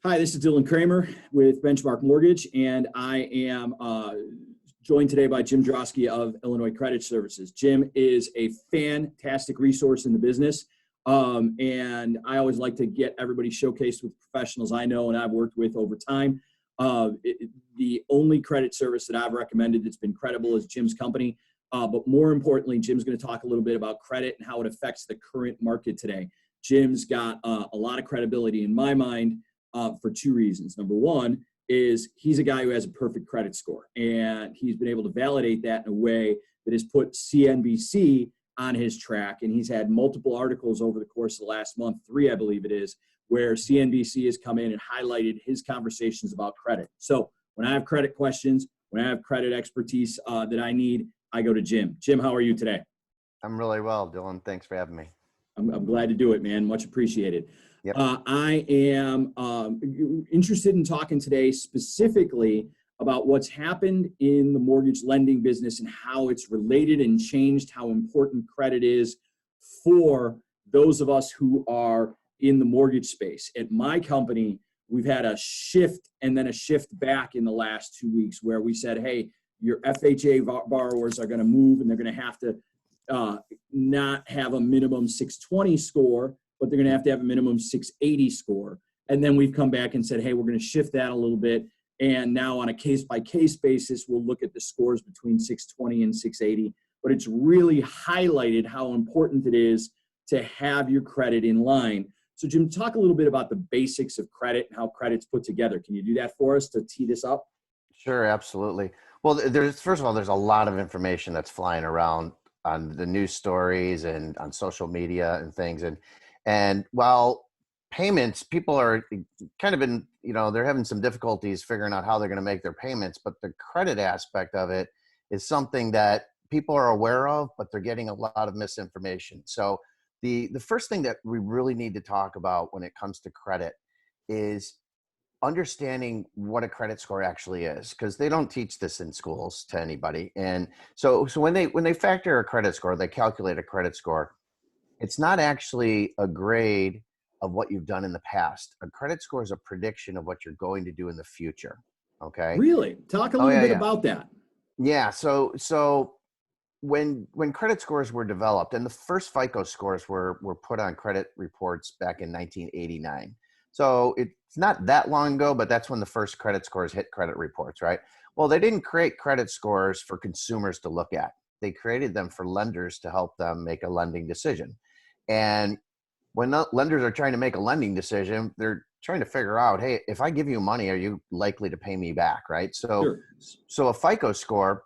Hi, this is Dylan Kramer with Benchmark Mortgage, and I am joined today by Jim Droske of Illinois Credit Services. Jim is a fantastic resource in the business, and I always like to get everybody showcased with professionals I know and I've worked with over time. The only credit service that I've recommended that's been credible is Jim's company, but more importantly, Jim's going to talk a little bit about credit and how it affects the current market today. Jim's got a lot of credibility in my mind. For two reasons. Number one is he's a guy who has a perfect credit score, and he's been able to validate that in a way that has put CNBC on his track. And he's had multiple articles over the course of the last month, 3, I believe it is, where CNBC has come in and highlighted his conversations about credit. So when I have credit questions, when I have credit expertise that I need, I go to Jim. Jim, how are you today? I'm really well, Dylan. Thanks for having me. I'm glad to do it, man. Much appreciated. Yep. I am interested in talking today specifically about what's happened in the mortgage lending business and how it's related and changed how important credit is for those of us who are in the mortgage space. At my company, we've had a shift and then a shift back in the last 2 weeks where we said, hey, your FHA borrowers are going to move and they're going to have to not have a minimum 620 score, but they're going to have a minimum 680 score. And then we've come back and said, hey, we're going to shift that a little bit. And now on a case-by-case basis, we'll look at the scores between 620 and 680. But it's really highlighted how important it is to have your credit in line. So Jim, talk a little bit about the basics of credit and how credit's put together. Can you do that for us to tee this up? Sure, absolutely. Well, first of all, there's a lot of information that's flying around on the news stories and on social media and things. And while payments, people are kind of they're having some difficulties figuring out how they're going to make their payments, but the credit aspect of it is something that people are aware of, but they're getting a lot of misinformation. So the first thing that we really need to talk about when it comes to credit is understanding what a credit score actually is, because they don't teach this in schools to anybody. And so when they factor a credit score, they calculate a credit score. It's not actually a grade of what you've done in the past. A credit score is a prediction of what you're going to do in the future. Okay. Really? Talk a little bit about that. Yeah. So when credit scores were developed, and the first FICO scores were put on credit reports back in 1989. So it's not that long ago, but that's when the first credit scores hit credit reports, right? Well, they didn't create credit scores for consumers to look at. They created them for lenders to help them make a lending decision. And when lenders are trying to make a lending decision, they're trying to figure out, hey, if I give you money, are you likely to pay me back, right? So a FICO score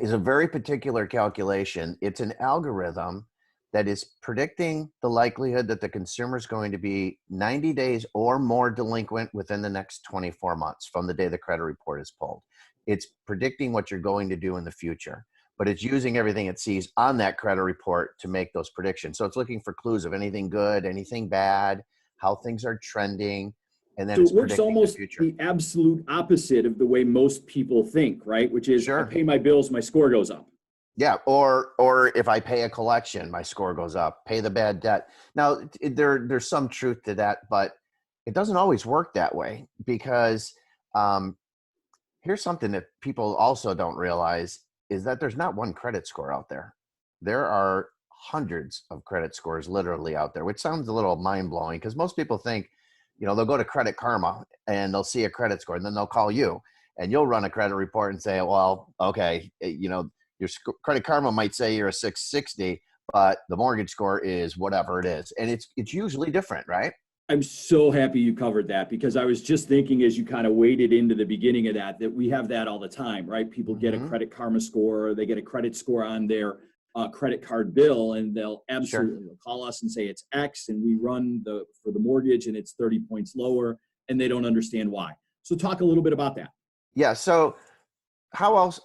is a very particular calculation. It's an algorithm that is predicting the likelihood that the consumer is going to be 90 days or more delinquent within the next 24 months from the day the credit report is pulled. It's predicting what you're going to do in the future, but it's using everything it sees on that credit report to make those predictions. So it's looking for clues of anything good, anything bad, how things are trending. And then so it's it works almost the absolute opposite of the way most people think, right? Which is, I pay my bills, my score goes up. Yeah, or if I pay a collection, my score goes up. Pay the bad debt. Now, there's some truth to that, but it doesn't always work that way, because here's something that people also don't realize is that there's not one credit score out there. There are hundreds of credit scores literally out there, which sounds a little mind-blowing, because most people think, they'll go to Credit Karma and they'll see a credit score and then they'll call you and you'll run a credit report and say, well, okay, your Credit Karma might say you're a 660, but the mortgage score is whatever it is. And it's usually different, right? I'm so happy you covered that, because I was just thinking as you kind of waded into the beginning of that we have that all the time, right? People get a Credit Karma score, or they get a credit score on their credit card bill, and they'll absolutely call us and say it's X, and we run for the mortgage and it's 30 points lower, and they don't understand why. So talk a little bit about that. Yeah. So how else,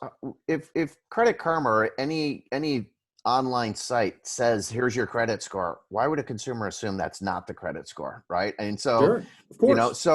if Credit Karma or any online site says, here's your credit score, why would a consumer assume that's not the credit score, right? And so, of course.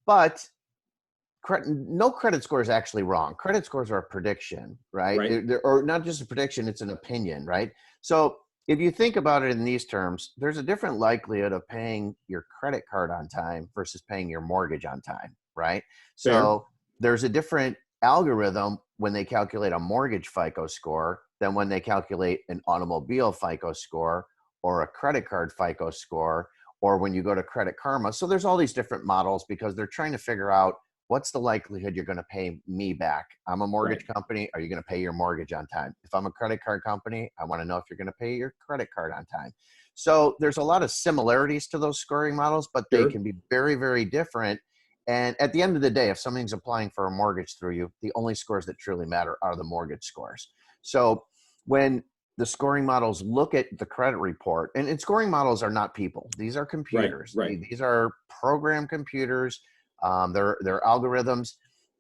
But no credit score is actually wrong. Credit scores are a prediction, right? Or not just a prediction, it's an opinion, right? So if you think about it in these terms, there's a different likelihood of paying your credit card on time versus paying your mortgage on time, right? Fair. So there's a different algorithm when they calculate a mortgage FICO score than when they calculate an automobile FICO score or a credit card FICO score, or when you go to Credit Karma. So there's all these different models because they're trying to figure out what's the likelihood you're going to pay me back. I'm a mortgage company. Are you going to pay your mortgage on time? If I'm a credit card company, I want to know if you're going to pay your credit card on time. So there's a lot of similarities to those scoring models, but they can be very, very different. And at the end of the day, if somebody's applying for a mortgage through you, the only scores that truly matter are the mortgage scores. So when the scoring models look at the credit report, and scoring models are not people. These are computers. Right. These are program computers. They're algorithms,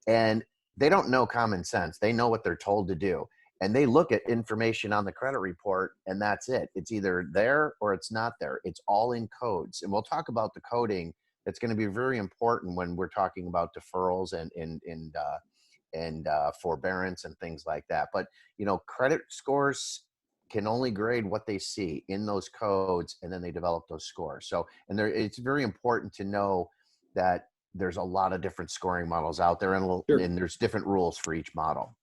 and they don't know common sense. They know what they're told to do. And they look at information on the credit report, and that's it. It's either there or it's not there. It's all in codes. And we'll talk about the coding. That's going to be very important when we're talking about deferrals and forbearance and things like that. But, credit scores can only grade what they see in those codes, and then they develop those scores. So, it's very important to know that there's a lot of different scoring models out there, and there's different rules for each model.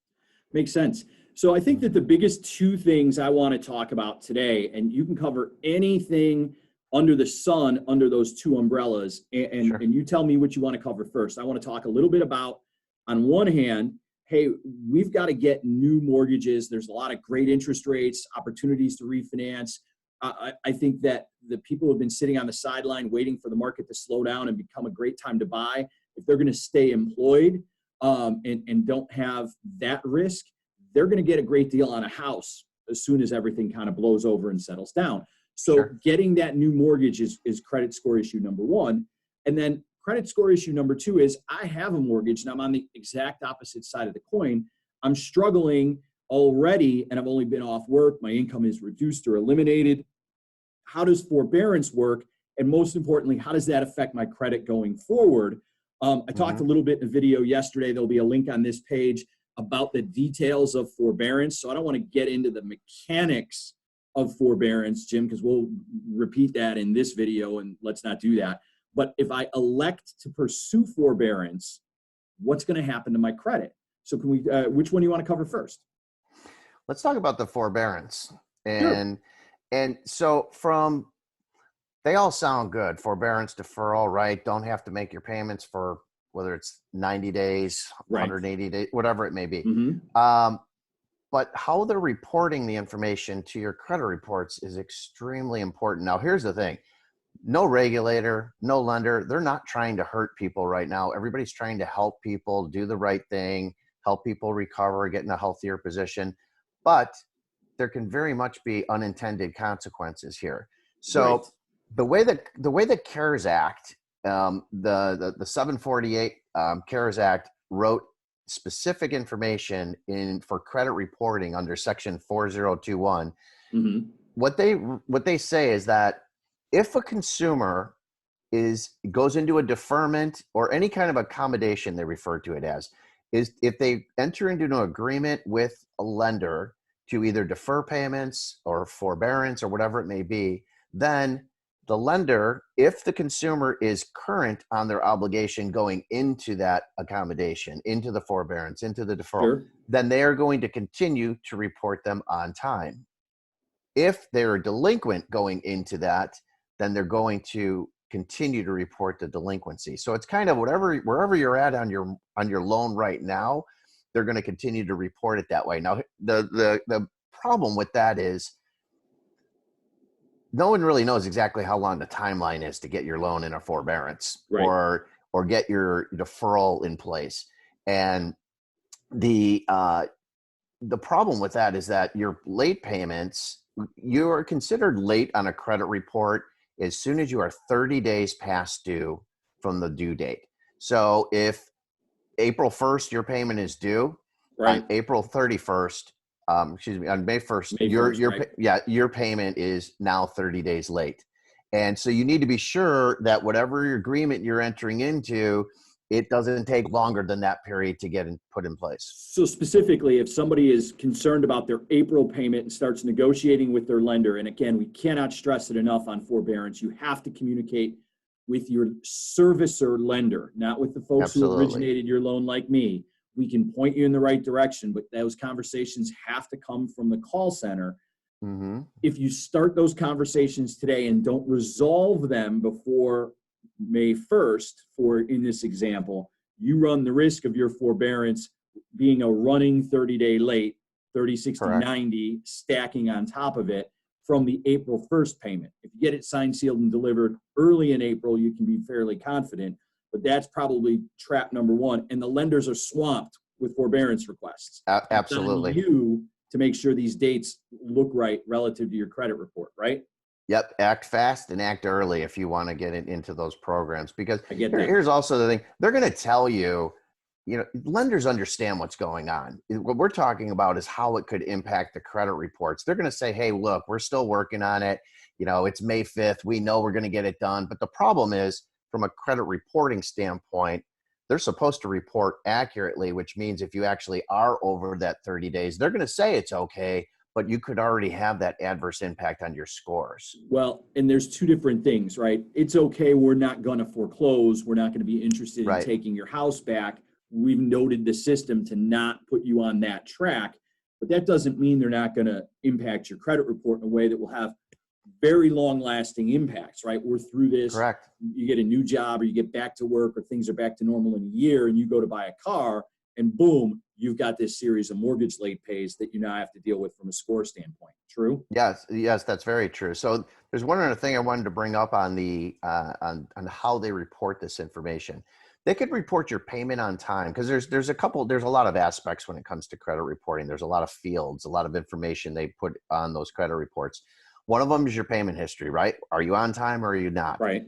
Makes sense. So I think that the biggest two things I want to talk about today, and you can cover anything under the sun under those two umbrellas, and you tell me what you want to cover first. I want to talk a little bit about, on one hand, hey, we've got to get new mortgages. There's a lot of great interest rates, opportunities to refinance. I think that the people who have been sitting on the sideline waiting for the market to slow down and become a great time to buy, if they're going to stay employed and don't have that risk, they're going to get a great deal on a house as soon as everything kind of blows over and settles down. So getting that new mortgage is credit score issue number one. And then credit score issue number two is I have a mortgage and I'm on the exact opposite side of the coin. I'm struggling already and I've only been off work. My income is reduced or eliminated. How does forbearance work? And most importantly, how does that affect my credit going forward? I talked a little bit in a video yesterday. There'll be a link on this page about the details of forbearance. So I don't want to get into the mechanics of forbearance, Jim, because we'll repeat that in this video and let's not do that. But if I elect to pursue forbearance, what's going to happen to my credit? So can we, which one do you want to cover first? Let's talk about the forbearance. And so they all sound good. Forbearance, deferral, right? Don't have to make your payments for whether it's 90 days, 180 days, whatever it may be. But how they're reporting the information to your credit reports is extremely important. Now, here's the thing. No regulator, no lender, they're not trying to hurt people right now. Everybody's trying to help people do the right thing, help people recover, get in a healthier position. But there can very much be unintended consequences here. So the way the CARES Act, the 748 CARES Act wrote specific information for credit reporting under section 4021. What they say is that if a consumer goes into a deferment or any kind of accommodation, they refer to it as, is if they enter into an agreement with a lender to either defer payments or forbearance or whatever it may be, then the lender, if the consumer is current on their obligation going into that accommodation, into the forbearance, into the deferral, then they are going to continue to report them on time. If they're delinquent going into that, then they're going to continue to report the delinquency. So it's kind of wherever you're at on your loan right now, they're going to continue to report it that way. Now, the problem with that is no one really knows exactly how long the timeline is to get your loan in a forbearance or get your deferral in place. And the problem with that is that your late payments, you are considered late on a credit report as soon as you are 30 days past due from the due date. So if April 1st, your payment is due, on April 31st, on May 1st, your payment is now 30 days late. And so you need to be sure that whatever agreement you're entering into it doesn't take longer than that period to get put in place. So specifically, if somebody is concerned about their April payment and starts negotiating with their lender, and again, we cannot stress it enough on forbearance, you have to communicate with your servicer lender, not with the folks who Absolutely. originated your loan like me. We can point you in the right direction, but those conversations have to come from the call center. Mm-hmm. If you start those conversations today and don't resolve them before May 1st, for in this example, you run the risk of your forbearance being a running 30-day late, 30, 60, Correct. 90, stacking on top of it from the April 1st payment. If you get it signed, sealed, and delivered early in April, you can be fairly confident, but that's probably trap number one. And the lenders are swamped with forbearance requests. Absolutely. It's on you to make sure these dates look right relative to your credit report, right? Yep. Act fast and act early if you want to get it into those programs, because Here's also the thing. They're going to tell you, lenders understand what's going on. What we're talking about is how it could impact the credit reports. They're going to say, hey, look, we're still working on it. It's May 5th. We know we're going to get it done. But the problem is, from a credit reporting standpoint, they're supposed to report accurately, which means if you actually are over that 30 days, they're going to say it's okay, but you could already have that adverse impact on your scores. Well, and there's two different things, right? It's okay, we're not going to foreclose. We're not going to be interested in taking your house back. We've noted the system to not put you on that track, but that doesn't mean they're not going to impact your credit report in a way that will have very long-lasting impacts, right? We're through this. Correct. You get a new job, or you get back to work, or things are back to normal in a year, and you go to buy a car, and boom, you've got this series of mortgage late pays that you now have to deal with from a score standpoint. True? Yes, that's very true. So there's one other thing I wanted to bring up on the on how they report this information. They could report your payment on time, because there's a lot of aspects when it comes to credit reporting. There's a lot of fields, a lot of information they put on those credit reports. One of them is your payment history, right? Are you on time or are you not? Right.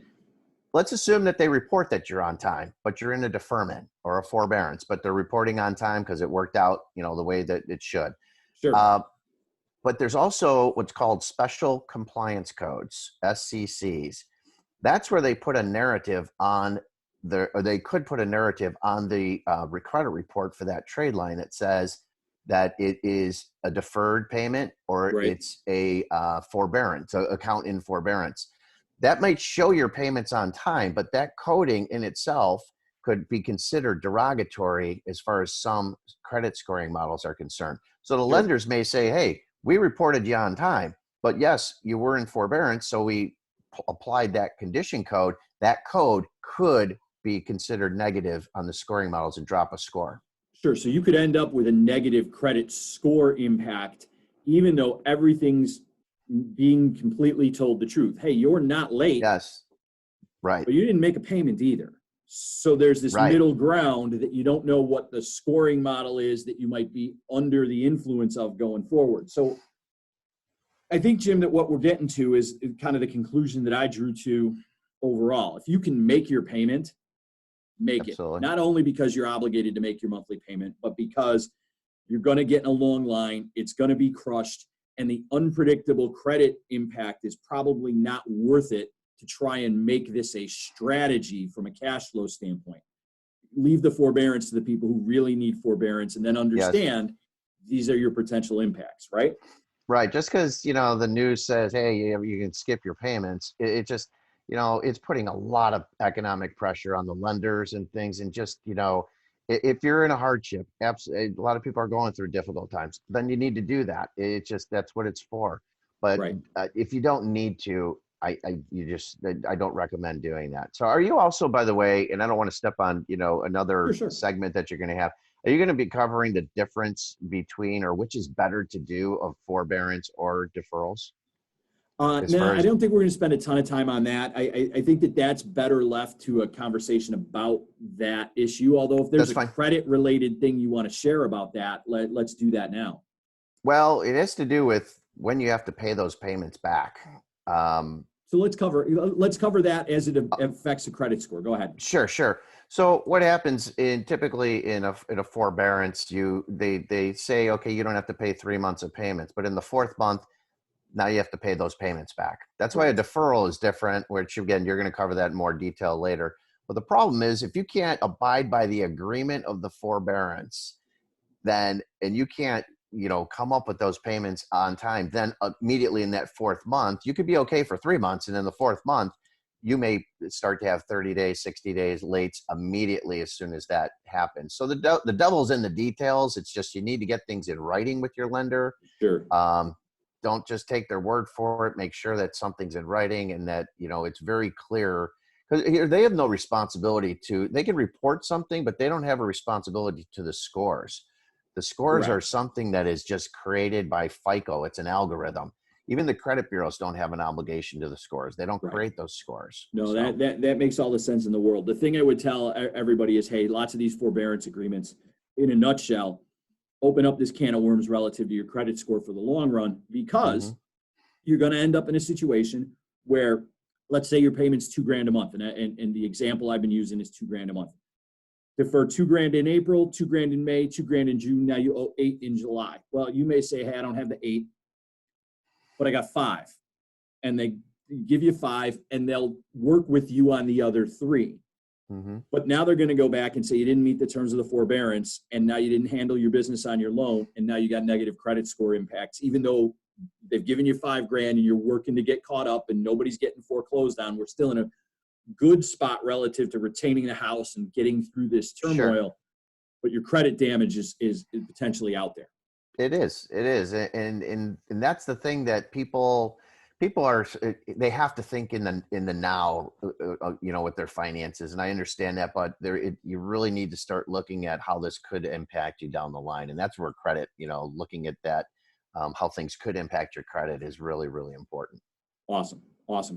Let's assume that they report that you're on time, but you're in a deferment or a forbearance, but they're reporting on time because it worked out, the way that it should. Sure. But there's also what's called special compliance codes, SCCs. That's where they put a narrative on they could put a narrative on the credit report for that trade line that says that it is a deferred payment, or it's a forbearance, account in forbearance. That might show your payments on time, but that coding in itself could be considered derogatory as far as some credit scoring models are concerned. So the lenders may say, hey, we reported you on time, but yes, you were in forbearance, so we applied that condition code. That code could be considered negative on the scoring models and drop a score. Sure. So you could end up with a negative credit score impact, even though everything's being completely told the truth. Hey, you're not late. Yes. Right. But you didn't make a payment either. So there's this middle ground that you don't know what the scoring model is that you might be under the influence of going forward. So I think, Jim, that what we're getting to is kind of the conclusion that I drew to overall. If you can make your payment, make it. Not only because you're obligated to make your monthly payment, but because you're going to get in a long line, it's going to be crushed, and the unpredictable credit impact is probably not worth it to try and make this a strategy from a cash flow standpoint. Leave the forbearance to the people who really need forbearance, and then understand these are your potential impacts, right? Right. Just because, the news says, hey, you can skip your payments, it just, it's putting a lot of economic pressure on the lenders and things. And just, if you're in a hardship, absolutely, a lot of people are going through difficult times, then you need to do that. It's just, that's what it's for. But if you don't need to, I don't recommend doing that. So are you also, by the way, and I don't want to step on, another segment that you're going to have, are you going to be covering the difference between, or which is better to do, of forbearance or deferrals? No, I don't think we're going to spend a ton of time on that. I think that that's better left to a conversation about that issue. Although if there's a credit-related thing you want to share about that, let's do that now. Well, it has to do with when you have to pay those payments back. So let's cover that as it affects the credit score. Go ahead. Sure. So what happens typically in a forbearance, they say, okay, you don't have to pay 3 months of payments, but in the fourth month, now you have to pay those payments back. That's why a deferral is different, which again, you're going to cover that in more detail later. But the problem is if you can't abide by the agreement of the forbearance, then, and you can't, come up with those payments on time, then immediately in that fourth month, you could be okay for 3 months. And in the fourth month, you may start to have 30 days, 60 days late immediately as soon as that happens. So the devil's in the details. It's just, you need to get things in writing with your lender. Sure. Don't just take their word for it. Make sure that something's in writing and that, it's very clear, because they have no responsibility they can report something, but they don't have a responsibility to the scores. The scores Correct. are something that is just created by FICO. It's an algorithm. Even the credit bureaus don't have an obligation to the scores. They don't create those scores. No, So, that makes all the sense in the world. The thing I would tell everybody is, hey, lots of these forbearance agreements, in a nutshell, open up this can of worms relative to your credit score for the long run, because you're going to end up in a situation where, let's say your payment's $2,000 a month, and the example I've been using is $2,000 a month. Defer $2,000 in April, $2,000 in May, $2,000 in June. Now you owe $8,000 in July. Well, you may say, hey, I don't have the $8,000, but I got $5,000, and they give you $5,000, and they'll work with you on the other $3,000. But now they're going to go back and say you didn't meet the terms of the forbearance, and now you didn't handle your business on your loan, and now you got negative credit score impacts, even though they've given you $5,000 and you're working to get caught up and nobody's getting foreclosed on. We're still in a good spot relative to retaining the house and getting through this turmoil. Sure. But your credit damage is potentially out there. It is. And that's the thing that people are, they have to think in the now, with their finances. And I understand that, but you really need to start looking at how this could impact you down the line. And that's where credit, looking at that, how things could impact your credit is really, really important. Awesome.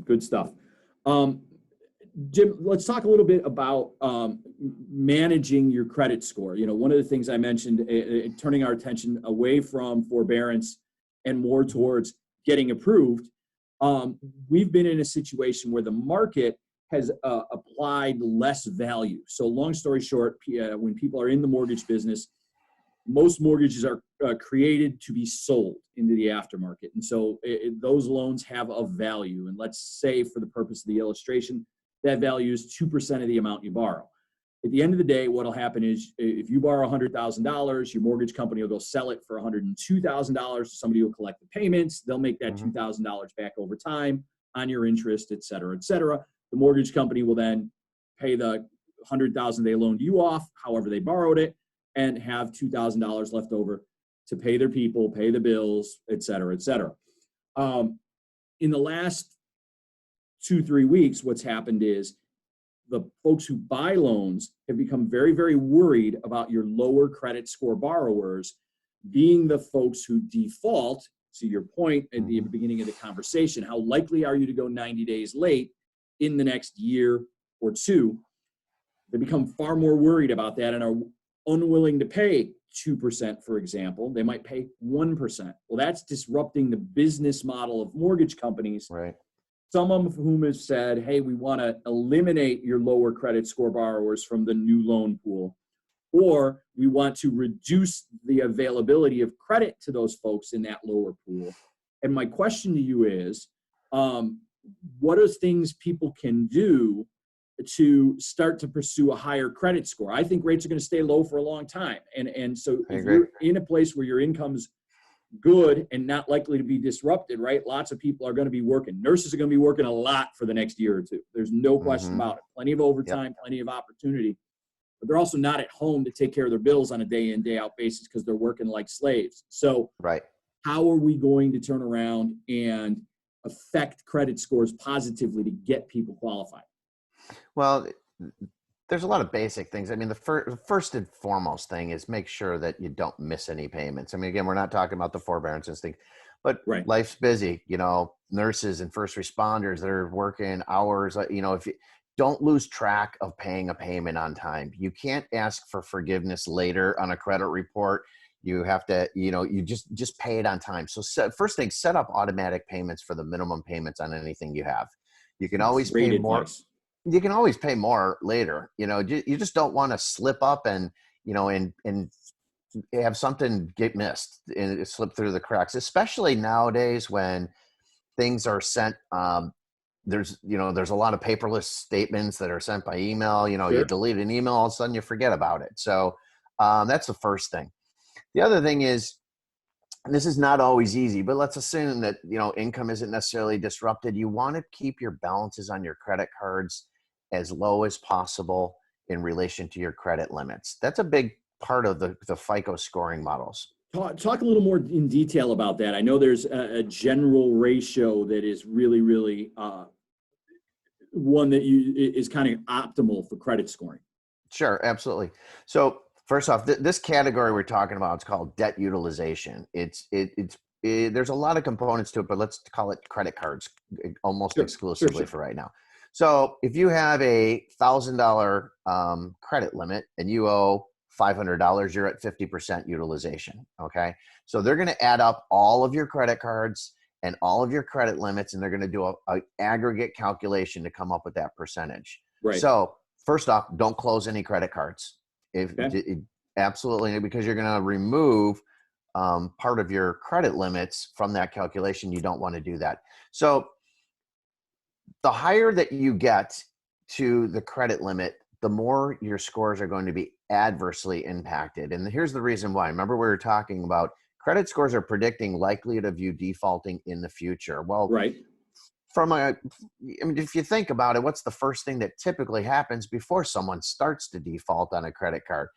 Good stuff. Jim, let's talk a little bit about managing your credit score. One of the things I mentioned, turning our attention away from forbearance and more towards getting approved. We've been in a situation where the market has applied less value. So long story short, when people are in the mortgage business, most mortgages are created to be sold into the aftermarket. And so those loans have a value. And let's say, for the purpose of the illustration, that value is 2% of the amount you borrow. At the end of the day, what will happen is, if you borrow $100,000, your mortgage company will go sell it for $102,000. Somebody will collect the payments. They'll make that $2,000 back over time on your interest, et cetera, et cetera. The mortgage company will then pay the $100,000 they loaned you off, however they borrowed it, and have $2,000 left over to pay their people, pay the bills, et cetera, et cetera. In the last 2-3 weeks, what's happened is the folks who buy loans have become very, very worried about your lower credit score borrowers being the folks who default. To your point at the beginning of the conversation, how likely are you to go 90 days late in the next year or two? They become far more worried about that and are unwilling to pay 2%, for example. They might pay 1%. Well, that's disrupting the business model of mortgage companies. Right. Some of whom have said, hey, we want to eliminate your lower credit score borrowers from the new loan pool, or we want to reduce the availability of credit to those folks in that lower pool. And my question to you is, what are things people can do to start to pursue a higher credit score? I think rates are going to stay low for a long time. And so if you're in a place where your income's good and not likely to be disrupted, right? Lots of people are going to be working. Nurses are going to be working a lot for the next year or two. There's no question about it. Plenty of overtime, plenty of opportunity. But they're also not at home to take care of their bills on a day in, day out basis because they're working like slaves. So how are we going to turn around and affect credit scores positively to get people qualified? Well, there's a lot of basic things. I mean, the first and foremost thing is make sure that you don't miss any payments. I mean, again, we're not talking about the forbearance and things, but life's busy. Nurses and first responders, they're working hours. If you don't lose track of paying a payment on time, you can't ask for forgiveness later on a credit report. You have to, you just pay it on time. So first thing, set up automatic payments for the minimum payments on anything you have. You can always pay more. You can always pay more later. You just don't want to slip up and have something get missed and slip through the cracks, especially nowadays when things are sent there's a lot of paperless statements that are sent by email. You Sure. delete an email, all of a sudden you forget about it. So that's the first thing. The other thing is, and this is not always easy, but let's assume that income isn't necessarily disrupted. You want to keep your balances on your credit cards as low as possible in relation to your credit limits. That's a big part of the FICO scoring models. Talk a little more in detail about that. I know there's a general ratio that is really, really one that is kind of optimal for credit scoring. Sure, absolutely. So first off, this category we're talking about, it's called debt utilization. There's a lot of components to it, but let's call it credit cards almost exclusively for right now. So if you have a $1,000 credit limit and you owe $500, you're at 50% utilization. Okay. So they're going to add up all of your credit cards and all of your credit limits, and they're going to do a aggregate calculation to come up with that percentage. Right. So first off, don't close any credit cards. Absolutely, because you're going to remove part of your credit limits from that calculation. You don't want to do that. So the higher that you get to the credit limit, the more your scores are going to be adversely impacted. And here's the reason why. Remember, we were talking about credit scores are predicting likelihood of you defaulting in the future. Well, right. If you think about it, what's the first thing that typically happens before someone starts to default on a credit card?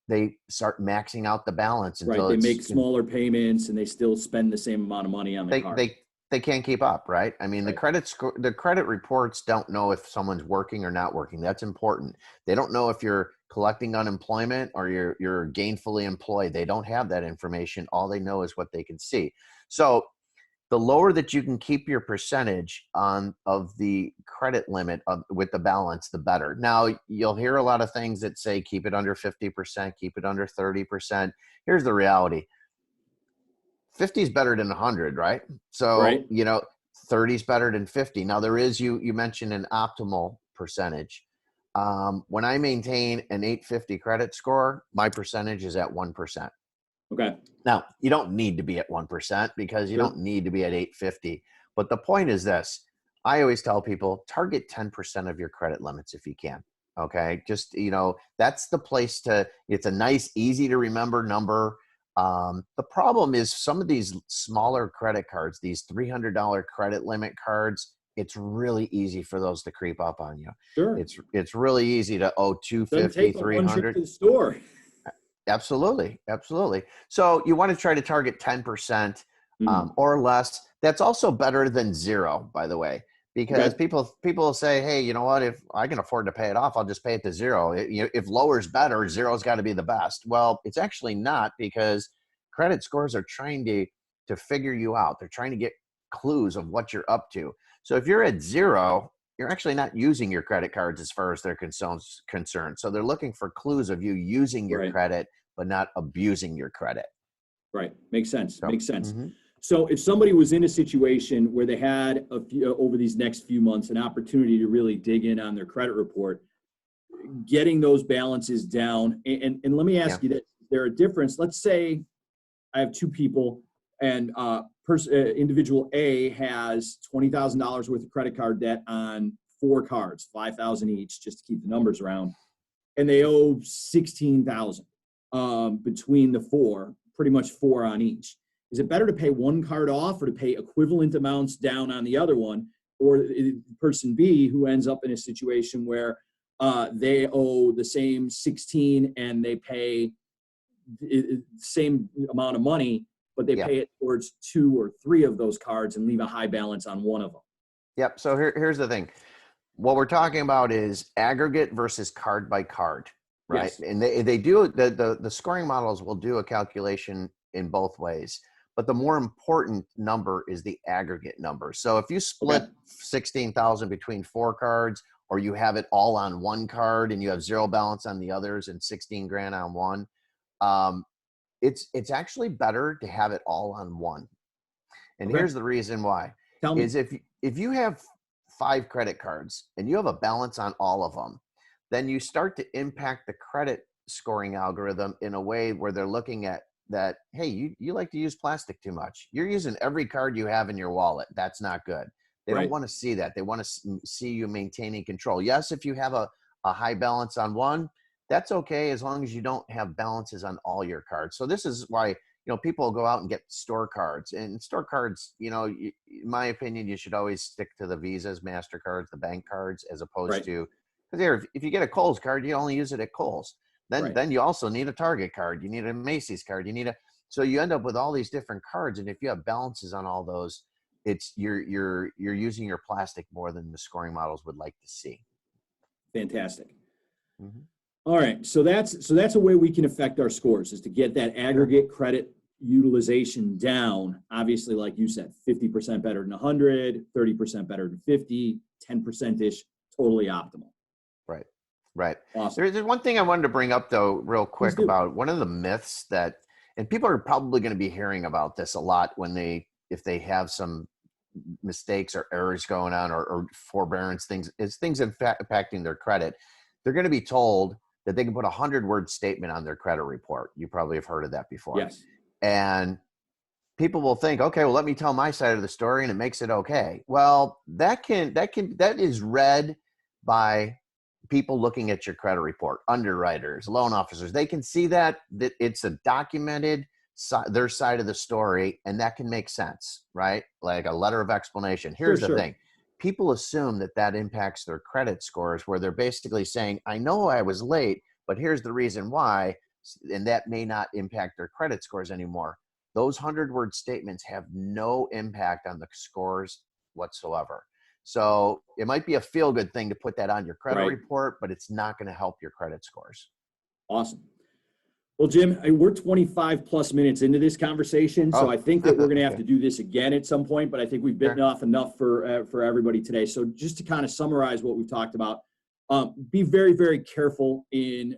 They start maxing out the balance until they make smaller payments and they still spend the same amount of money on the card. They can't keep up, right? I mean, right. the credit reports don't know if someone's working or not working. That's important. They don't know if you're collecting unemployment or you're gainfully employed. They don't have that information. All they know is what they can see. So the lower that you can keep your percentage of the credit limit with the balance, the better. Now, you'll hear a lot of things that say keep it under 50%, keep it under 30%. Here's the reality. 50 is better than 100, right? So, 30 is better than 50. Now, there is, you mentioned an optimal percentage. When I maintain an 850 credit score, my percentage is at 1%. Okay. Now, you don't need to be at 1% because you don't need to be at 850. But the point is this. I always tell people, target 10% of your credit limits if you can. Okay. Just, that's the place it's a nice, easy to remember number. The problem is some of these smaller credit cards, these $300 credit limit cards, it's really easy for those to creep up on you. Sure. It's really easy to owe $250, $300. One trip to the store. Absolutely. So you want to try to target 10% or less. That's also better than zero, by the way, because people say, hey, you know what? If I can afford to pay it off, I'll just pay it to zero. If lower is better, zero's got to be the best. Well, it's actually not, because credit scores are trying to figure you out. They're trying to get clues of what you're up to. So if you're at zero, you're actually not using your credit cards as far as they're concerned. So they're looking for clues of you using your credit, but not abusing your credit. Right. Makes sense. So if somebody was in a situation where they had over these next few months, an opportunity to really dig in on their credit report, getting those balances down, and let me ask you that, is there a difference? Let's say I have two people, and individual A has $20,000 worth of credit card debt on 4 cards, $5,000 each, just to keep the numbers around, and they owe $16,000 between the 4, pretty much 4 on each. Is it better to pay one card off or to pay equivalent amounts down on the other one? Or person B, who ends up in a situation where they owe the same 16 and they pay the same amount of money, but they pay it towards 2 or 3 of those cards and leave a high balance on one of them. Yep. So here's the thing. What we're talking about is aggregate versus card by card, right? Yes. And they do the scoring models will do a calculation in both ways, but the more important number is the aggregate number. So if you split 16,000 between 4 cards, or you have it all on one card and you have zero balance on the others and 16 grand on one, it's actually better to have it all on one. And here's the reason why. Tell me. Is if you have 5 credit cards and you have a balance on all of them, then you start to impact the credit scoring algorithm in a way where they're looking at that, hey, you like to use plastic too much. You're using every card you have in your wallet. That's not good. They Right. don't want to see that. They want to see you maintaining control. Yes, if you have a high balance on one, that's okay as long as you don't have balances on all your cards. So this is why, people go out and get store cards, and store cards, in my opinion, you should always stick to the Visas, MasterCards, the bank cards, as opposed Right. to, because if you get a Kohl's card, you only use it at Kohl's. Right. Then you also need a Target card. You need a Macy's card. So you end up with all these different cards. And if you have balances on all those, you're using your plastic more than the scoring models would like to see. Fantastic. Mm-hmm. All right. So that's a way we can affect our scores, is to get that aggregate credit utilization down. Obviously, like you said, 50% better than 100, 30% better than 50, 10%-ish, totally optimal. Right. Awesome. There's one thing I wanted to bring up, though, real quick, do. about one of the myths and people are probably going to be hearing about this a lot if they have some mistakes or errors going on, or forbearance things impacting their credit. They're going to be told that they can put 100-word statement on their credit report. You probably have heard of that before. Yes. And people will think, okay, well, let me tell my side of the story, and it makes it okay. Well, that is read by people looking at your credit report, underwriters, loan officers. They can see that it's a documented their side of the story, and that can make sense, right? Like a letter of explanation. Here's the thing. People assume that impacts their credit scores, where they're basically saying, I know I was late, but here's the reason why, and that may not impact their credit scores anymore. Those 100-word statements have no impact on the scores whatsoever. So it might be a feel-good thing to put that on your credit report, but it's not going to help your credit scores. Awesome. Well, Jim, we're 25 plus minutes into this conversation, so I think that we're going to have to do this again at some point, but I think we've bitten off enough for everybody today. So just to kind of summarize what we've talked about, be very, very careful in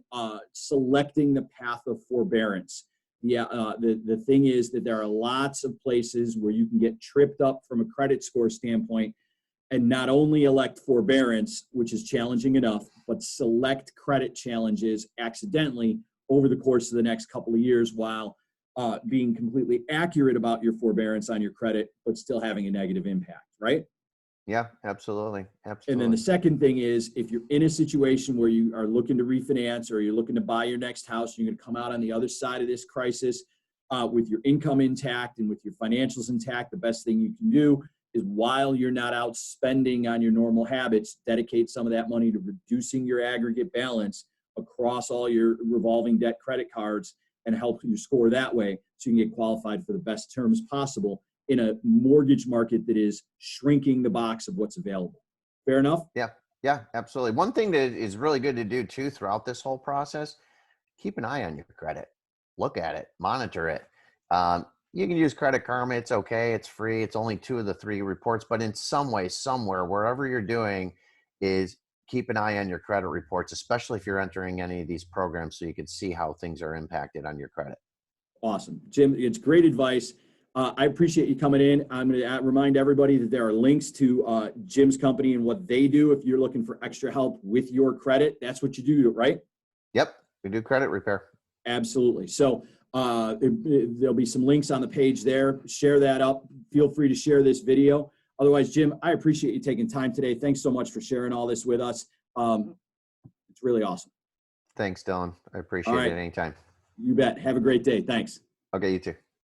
selecting the path of forbearance. The thing is that there are lots of places where you can get tripped up from a credit score standpoint and not only elect forbearance, which is challenging enough, but select credit challenges accidentally over the course of the next couple of years, while being completely accurate about your forbearance on your credit, but still having a negative impact, right? Yeah, absolutely. And then the second thing is, if you're in a situation where you are looking to refinance, or you're looking to buy your next house, you're going to come out on the other side of this crisis with your income intact and with your financials intact, the best thing you can do is, while you're not out spending on your normal habits, dedicate some of that money to reducing your aggregate balance across all your revolving debt credit cards, and help you score that way, so you can get qualified for the best terms possible in a mortgage market that is shrinking the box of what's available. Fair enough? Yeah, absolutely. One thing that is really good to do too throughout this whole process, keep an eye on your credit. Look at it, monitor it. You can use Credit Karma. It's okay. It's free. It's only 2 of the 3 reports, but in some way, somewhere, wherever you're doing, is keep an eye on your credit reports, especially if you're entering any of these programs, so you can see how things are impacted on your credit. Awesome. Jim, it's great advice. I appreciate you coming in. I'm going to remind everybody that there are links to Jim's company and what they do if you're looking for extra help with your credit. That's what you do, right? Yep, we do credit repair. Absolutely. So there'll be some links on the page there. Share that up. Feel free to share this video. Otherwise, Jim, I appreciate you taking time today. Thanks so much for sharing all this with us. It's really awesome. Thanks, Dylan. I appreciate it anytime. You bet. Have a great day. Thanks. Okay, you too.